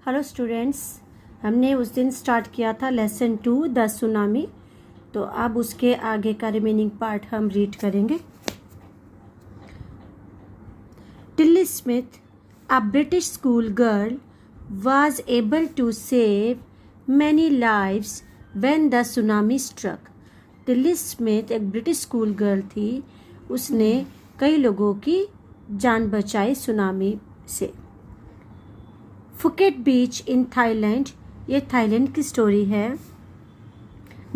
Hello students, हमने उस दिन स्टार्ट किया था लेसन 2 द सुनामी। तो अब उसके आगे का रिमेनिंग पार्ट हम रीड करेंगे। Tilly Smith, a British school girl, was able to save many lives when the tsunami struck. Tilly Smith एक ब्रिटिश स्कूल गर्ल थी। उसने कई लोगों की जान बचाई सुनामी से। फुकेट बीच इन थाईलैंड, ये थाईलैंड की स्टोरी है।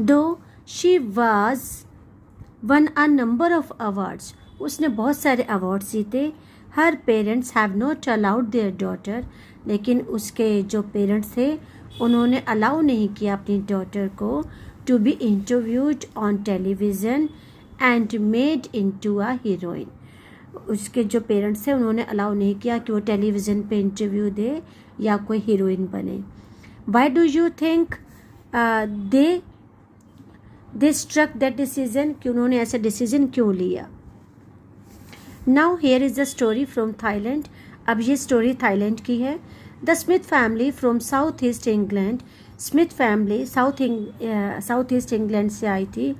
Though she was won a number of awards, उसने बहुत सारे अवार्ड्स जीते। Her parents have not allowed their daughter, लेकिन उसके जो पेरेंट्स थे उन्होंने अलाउ नहीं किया अपनी डॉटर को to be interviewed on television and made into a heroine. उसके जो पेरेंट्स थे उन्होंने अलाउ नहीं किया कि वो टेलीविज़न पे इंटरव्यू दे या कोई हीरोइन बने। Why do you think they struck that decision, कि उन्होंने ऐसा डिसीजन क्यों लिया। Now here is the story from Thailand. अब ये स्टोरी थाईलैंड की है। The Smith family from south east England, Smith family south east England से आई थी,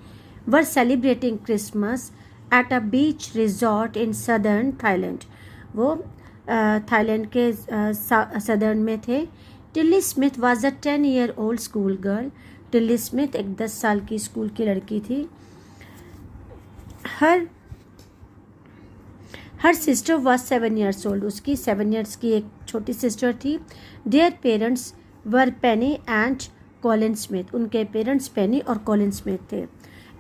were celebrating Christmas at a beach resort in southern Thailand. वो Thailand के southern में थे। Tilly Smith was a 10-year-old school girl. टिल्ली Smith एक 10 साल की स्कूल की लड़की थी। Her sister was 7 years old, उसकी 7 years की एक छोटी सिस्टर थी। Their parents were Penny and Colin Smith, उनके पेरेंट्स पेनी और कॉलिन स्मिथ थे।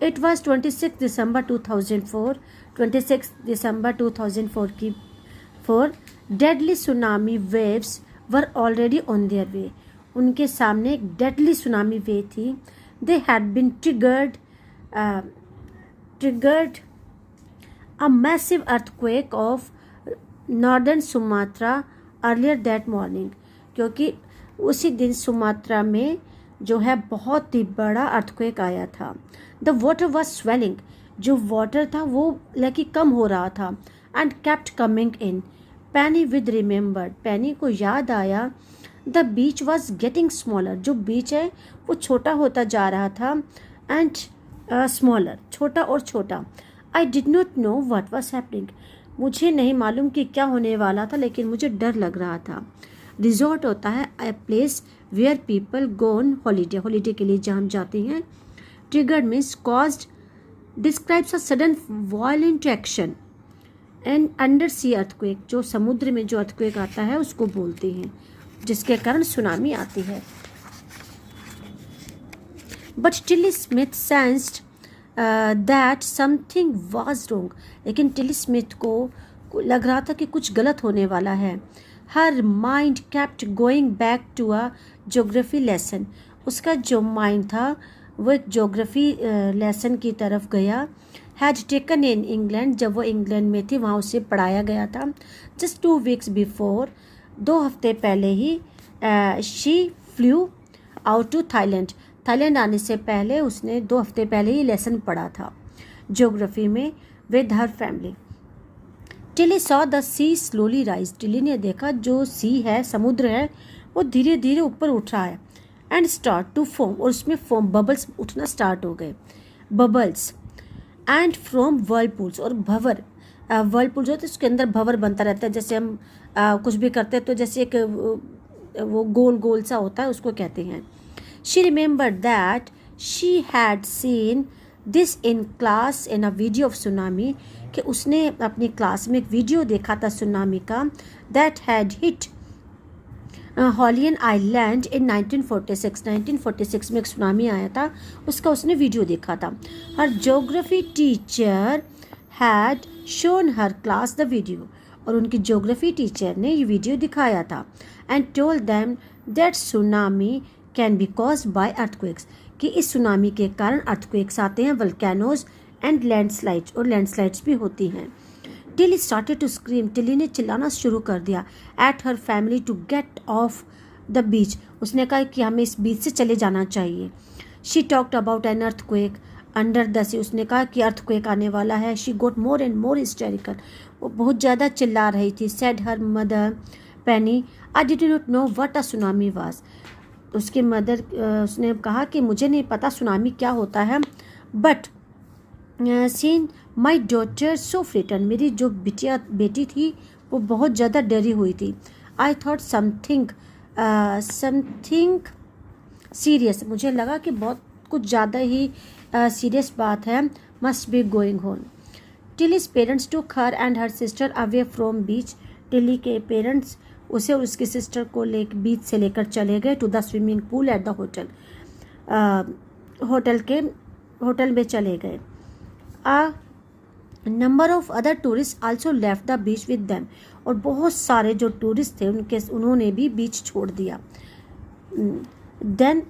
इट वॉज 26 दिसंबर 2004, 26 दिसंबर 2004 की deadly tsunami waves were already on their way, उनके सामने एक डेडली सुनामी वेव थी। They had been triggered a massive earthquake off northern Sumatra earlier that morning, क्योंकि उसी दिन सुमात्रा में जो है बहुत ही बड़ा अर्थक्वेक आया था। द वाटर वॉज स्वेलिंग, जो वाटर था वो लकी कम हो रहा था। एंड केप्ट कमिंग इन, पैनी विद रिमेंबर्ड, पैनी को याद आया। The beach was getting smaller, जो बीच है वो छोटा होता जा रहा था। एंड स्मॉलर, छोटा और छोटा। आई did not know what was happening, मुझे नहीं मालूम कि क्या होने वाला था, लेकिन मुझे डर लग रहा था। रिजॉर्ट होता है a place where people go on holiday, holiday के लिए जहाँ हम जाते हैं। Triggered means caused, describes a sudden violent action and under sea earthquake, जो समुद्र में जो अर्थक्वेक आता है उसको बोलते हैं, जिसके कारण सुनामी आती है। But Tilly Smith sensed that something was wrong, लेकिन टिल्ली स्मिथ को लग रहा था कि कुछ गलत होने वाला है। Her mind kept going back to a geography lesson, उसका जो माइंड था वो एक ज्योग्राफी लेसन की तरफ गया। हैड टेकन इन इंग्लैंड, जब वो इंग्लैंड में थी वहाँ उसे पढ़ाया गया था। जस्ट 2 weeks बिफोर, 2 हफ्ते पहले ही she flew out to Thailand, Thailand आने से पहले उसने 2 हफ्ते पहले ही लेसन पढ़ा था ज्योग्राफी में with her family. Tilly saw the sea slowly rise, Tilly ने देखा जो सी है, समुद्र है, वो धीरे धीरे ऊपर उठ रहा है। एंड स्टार्ट टू फोम, और उसमें फोम बबल्स उठना स्टार्ट हो गए, बबल्स। एंड फ्रॉम वर्लपूल्स, और भंवर, वर्लपूल जो होता है उसके अंदर भंवर बनता रहता है। जैसे हम कुछ भी करते हैं तो जैसे एक वो गोल गोल सा होता है, उसको कहते हैं। She remember that she had seen this in class in a video of tsunami, कि उसने अपनी क्लास में एक वीडियो देखा था सुनामी का। That had hit Hawaiian island in 1946, 1946 में एक सुनामी आया था, उसका उसने वीडियो देखा था। Her geography teacher had shown her class the video, और उनकी ज्योग्राफी टीचर ने ये वीडियो दिखाया था। And told them that tsunami can be caused by earthquakes, कि इस सुनामी के कारण अर्थक्वेक्स आते हैं, वल्केनोज एंड लैंडस्लाइड्स, और लैंडस्लाइड्स भी होती हैं। Tilly started to scream, Tilly ने चिल्लाना शुरू कर दिया। At her family to get off the beach, उसने कहा कि हमें इस बीच से चले जाना चाहिए। She talked about an earthquake under the sea, उसने कहा कि अर्थक्वेक आने वाला है। She got more and more hysterical, वो बहुत ज़्यादा चिल्ला रही थी। Said her mother Penny, I did not know what a tsunami was. उसके मदर उसने कहा कि मुझे नहीं पता सुनामी क्या होता है, but seen my daughter so frightened, मेरी जो बेटी थी वो बहुत ज़्यादा डरी हुई थी। आई थॉट समथिंग सीरियस, मुझे लगा कि बहुत कुछ ज़्यादा ही सीरियस बात है, must be going on. Tilly's parents took her and her sister away from beach, Tilly के पेरेंट्स उसे और उसकी सिस्टर को बीच से लेकर चले गए to the swimming pool at the hotel, hotel में चले गए। A number of other tourist also left the beach with them, और बहुत सारे जो टूरिस्ट थे उन्होंने भी बीच छोड़ दिया। Then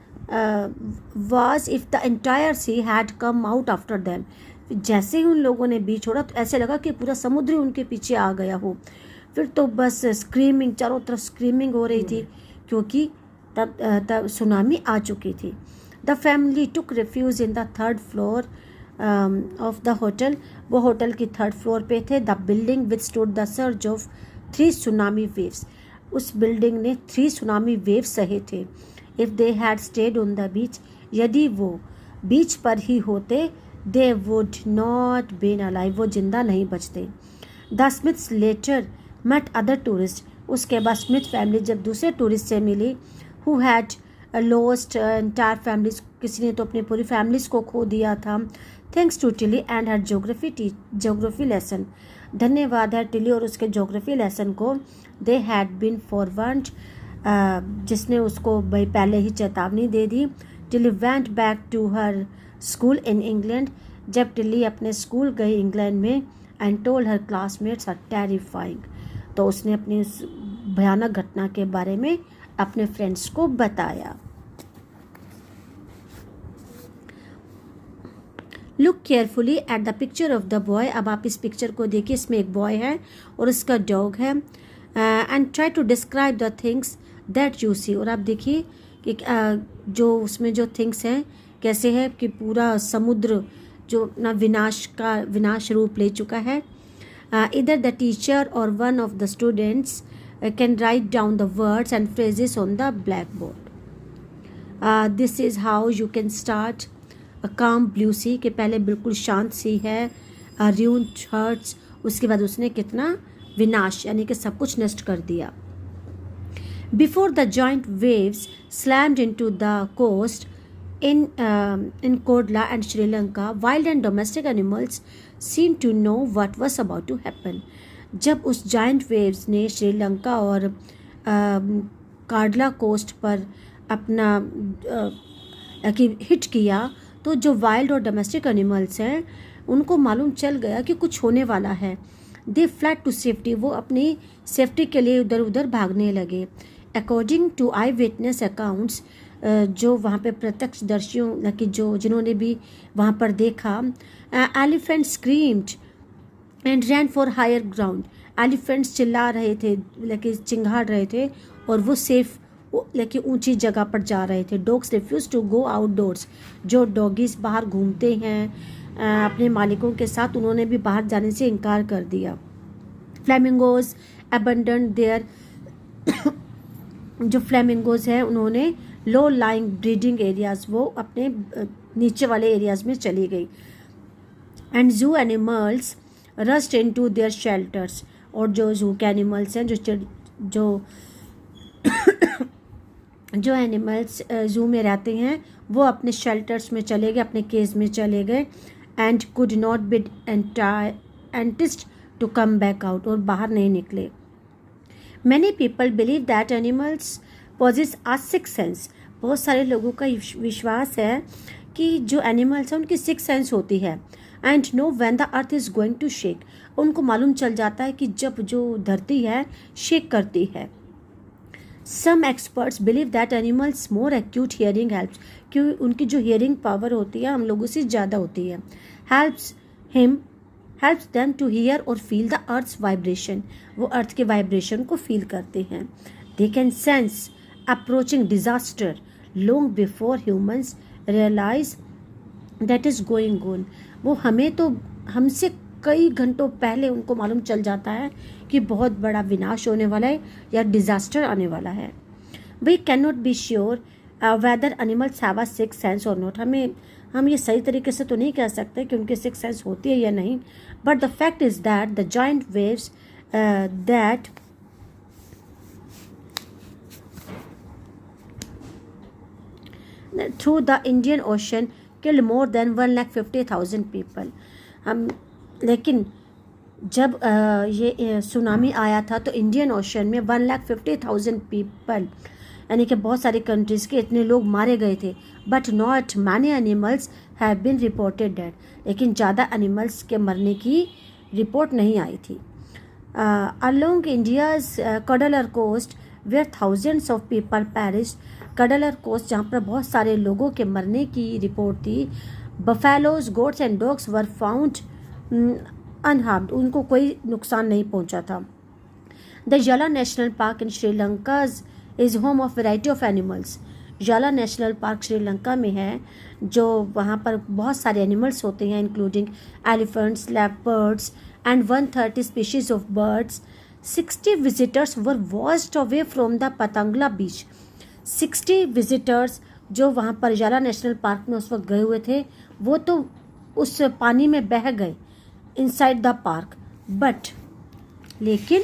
was if the entire sea had come out after them, जैसे ही उन लोगों ने बीच छोड़ा तो ऐसे लगा कि पूरा समुद्र उनके पीछे आ गया हो। फिर तो बस स्क्रीमिंग, चारों तरफ स्क्रीमिंग हो रही थी, क्योंकि तब सुनामी आ चुकी थी। The family took refuge in the third floor of the hotel, वो होटल की थर्ड फ्लोर पे थे। The building withstood the surge of 3 tsunami waves, उस बिल्डिंग ने 3 सुनामी वेव सहे थे। If they had stayed on the beach, यदि वो बीच पर ही होते, they would not been alive, वो जिंदा नहीं बचते। The Smiths later met other tourist, उसके बाद स्मिथ फैमिली जब दूसरे टूरिस्ट से मिली, who had lost entire families, किसी ने तो अपनी पूरी फैमिलीज को खो दिया था, thanks to Tilly and her geography lesson, धन्यवाद है टिली और उसके जोग्राफी लेसन को। दे हैड बीन फॉरवर्ड, जिसने उसको भाई पहले ही चेतावनी दे दी। Tilly went back to her school in England, जब टिली अपने स्कूल गई इंग्लैंड में, and told her classmates are terrifying, तो उसने अपनी उस भयानक घटना के बारे में अपने फ्रेंड्स को बताया। Look carefully at the picture of the boy, अब आप इस पिक्चर को देखिए, इसमें एक बॉय है और उसका डॉग है। And try to describe the things that you see, और आप देखिए कि जो उसमें जो थिंग्स हैं कैसे है कि पूरा समुद्र जो अपना विनाश रूप ले चुका है। इधर द टीचर और one of the students can write down the words and phrases on the black board. This is how you can start a काम ब्लू सी, के पहले बिल्कुल शांत सी है, र्यून हर्ट्स, उसके बाद उसने कितना विनाश यानी कि सब कुछ नष्ट कर दिया। Before the giant waves slammed into the coast in Kodla and Sri Lanka, wild and domestic animals seemed to know what was about to happen. जब उस जाइंट वेव्स ने श्रीलंका और कार्डला कोस्ट पर अपना हिट किया, तो जो वाइल्ड और डोमेस्टिक एनिमल्स हैं उनको मालूम चल गया कि कुछ होने वाला है। दे फ्लैट टू सेफ्टी, वो अपनी सेफ्टी के लिए उधर उधर भागने लगे। According to eye witness accounts, जो वहाँ पे प्रत्यक्षदर्शियों कि जिन्होंने भी वहाँ पर देखा, elephant screamed and ran for higher ground, elephants चिल्ला रहे थे, लेकिन चिंगाड़ रहे थे और वो सेफ लेकिन ऊंची जगह पर जा रहे थे। Dogs refuse to go outdoors, जो डॉगीज बाहर घूमते हैं अपने मालिकों के साथ, उन्होंने भी बाहर जाने से इनकार कर दिया। फ्लेमिंगोज अबंडन देयर, जो फ्लेमिंगोज हैं उन्होंने लो लाइंग ब्रीडिंग एरियाज, वो अपने नीचे वाले एरियाज में चली गई। एंड जू animals rust into their shelters, और जो जू के एनिमल्स हैं जो एनिमल्स जू में रहते हैं वो अपने शेल्टर्स में चले गए, अपने केज में चले गए। And could not be enticed to come back out, और बाहर नहीं निकले। Many people believe that animals possess a six sense, बहुत सारे लोगों का विश्वास है कि जो एनिमल्स हैं उनकी सिक्स सेंस होती है। And know when the earth is going to shake, उनको मालूम चल जाता है कि जब जो धरती है शेक करती है। Some experts believe that animals more acute hearing helps, क्योंकि उनकी जो हियरिंग पावर होती है हम लोगों से ज़्यादा होती है। हेल्प्स देम टू हियर और फील द अर्थ्स वाइब्रेशन, वो अर्थ के वाइब्रेशन को फील करते हैं। They can sense approaching disaster long before humans realise that is going on, वो हमें तो हमसे कई घंटों पहले उनको मालूम चल जाता है कि बहुत बड़ा विनाश होने वाला है या डिजास्टर आने वाला है। We can not be sure whether animals have a six sense और नॉट। हम ये सही तरीके से तो नहीं कह सकते कि उनकी सिक्स सेंस होती है या नहीं, but the fact is that the giant waves that through the Indian ocean killed more than 1,50,000 people. हम लेकिन जब ये सुनामी आया था तो इंडियन ओशन में 1,50,000 पीपल यानी कि बहुत सारी कंट्रीज़ के इतने लोग मारे गए थे। But not many animals have been reported dead, लेकिन ज़्यादा एनिमल्स के मरने की रिपोर्ट नहीं आई थी। Along India's Cuddalore coast where thousands of people perish. Cuddalore coast जहाँ पर बहुत सारे लोगों के मरने की रिपोर्ट थी। Buffaloes, goats and dogs were found unharmed, उनको कोई नुकसान नहीं पहुँचा था। द याला national park in Sri Lanka is home of variety of animals. याला नेशनल पार्क श्रीलंका में है, जो वहाँ पर बहुत सारे एनिमल्स होते हैं including elephants, leopards and 130 species of birds. 60 visitors were watched away from the Patanangala beach. 60 visitors जो वहाँ पर याला नेशनल पार्क में उस वक्त गए हुए थे, वो तो उस पानी में बह गए इनसाइड द पार्क, बट लेकिन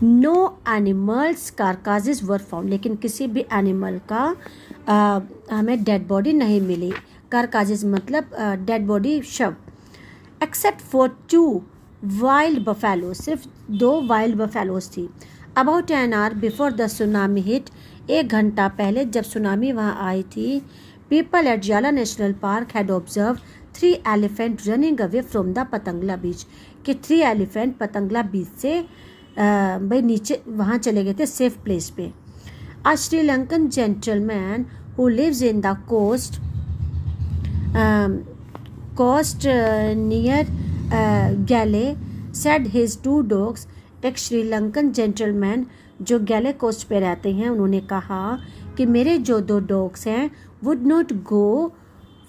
नो एनिमल्स कारकाजेस वर फाउंड, लेकिन किसी भी एनिमल का हमें डेड बॉडी नहीं मिली। कारकाजेस मतलब डेड बॉडी, शव। एक्सेप्ट फॉर 2 वाइल्ड बफेलोज, सिर्फ 2 वाइल्ड बफेलोज थी। About an hour before the tsunami hit, 1 घंटा पहले जब सुनामी वहाँ आई थी, people at Yala national park had observe 3 elephant running away from the Patanangala beach, कि 3 एलिफेंट पतंगला बीच से भाई नीचे वहाँ चले गए थे सेफ प्लेस पे। A Sri Lankan gentleman who lives in the coast near Galle said his 2 dogs. एक श्रीलंकन जेंटलमैन जो गैले कोस्ट पे रहते हैं, उन्होंने कहा कि मेरे जो 2 डॉग्स हैं would not go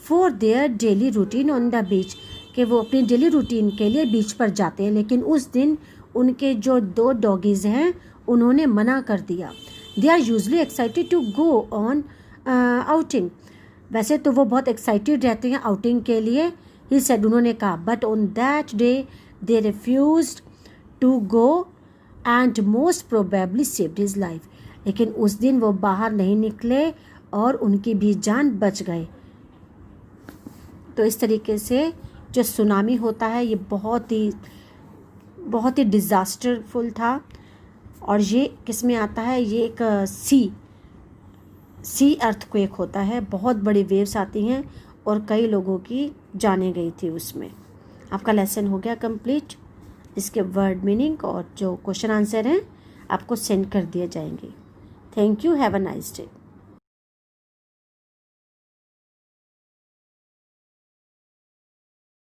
for their daily routine on the बीच, कि वो अपनी डेली रूटीन के लिए बीच पर जाते हैं, लेकिन उस दिन उनके जो 2 डॉगीज़ हैं उन्होंने मना कर दिया। They are usually excited to go on outing, वैसे तो वो बहुत एक्साइटेड रहते हैं आउटिंग के लिए, ही सेड, उन्होंने कहा, but on that day they refused to go and most probably saved his life, लेकिन उस दिन वो बाहर नहीं निकले और उनकी भी जान बच गए। तो इस तरीके से जो सुनामी होता है ये बहुत ही डिज़ास्टरफुल था। और ये किस में आता है, ये एक सी अर्थक्वेक होता है, बहुत बड़ी वेव्स आती हैं और कई लोगों की जाने गई थी उसमें। आपका लेसन हो गया कंप्लीट। इसके वर्ड मीनिंग और जो क्वेश्चन आंसर हैं आपको सेंड कर दिए जाएंगे। Thank you, have a nice day.